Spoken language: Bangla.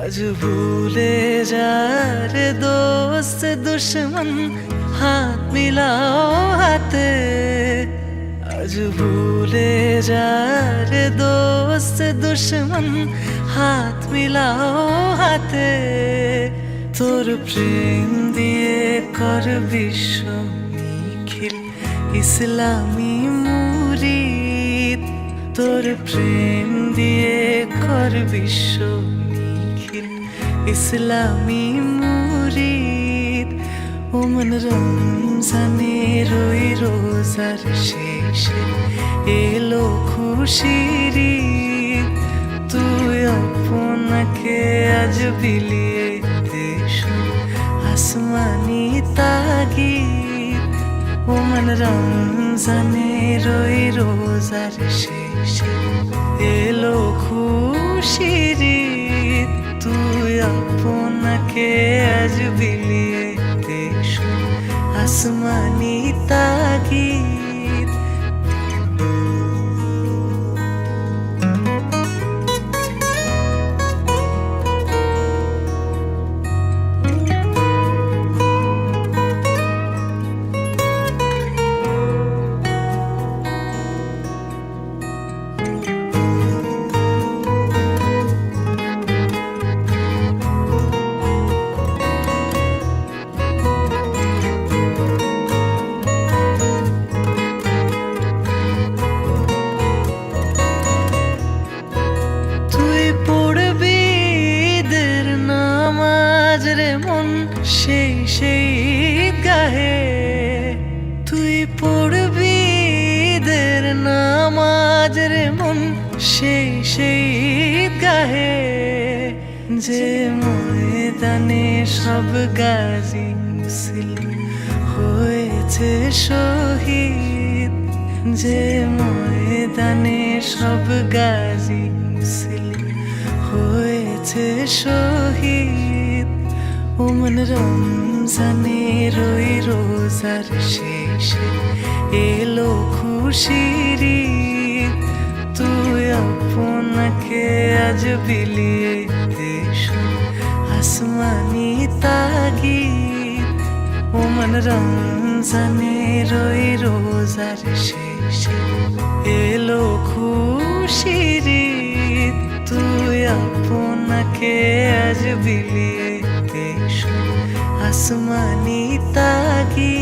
আজ ভুলে যা রে দোস্ত দুশ্মন হাত মিলাও হাতে। আজ ভুলে যা রে দোস্ত দুশ্মন হাত মিলাও হাতে। তোর প্রেম দিয়ে কর বিশ্ব নিখিল ইসলামী মুরিদ। তোর প্রেম দিয়ে কর বিশ্ব নিখিল ইসলামী মুরিদ। ওমন রমজানের ওই রোজার শেষে এলো খুশির ঈদ। তুই আপনাকে আজ বিলিয়ে দেশ আসমানি তাগিদ। ওমন রমজানের ওই রোজার শেষে এলো খুশির ঈদ। তুই আপনাকে আজ বিলিয়ে দেশ আসমানি তাগিদ। রে মন সেই সেই গাহে তুই পড়বি দের নামাজ রে মন সেই সেই গাহে। যে ময়দানে সব গাজী মুসলিম হয়েছে শহীদ। যে ময়দানে সব গাজী মুসলিম হয়েছে শহীদ। ওমন রমজানের ওই রোজার শেষে এলো খুশির ঈদ। তুই আপনাকে আজ বিলিয়ে দেশ আসমানি তাগিদ। ওমন রমজানের ওই রোজার শেষে এলো খুশির ঈদ। তুই আপনাকে আজ বিলিয়ে দেশ আসমানি তাগিদ।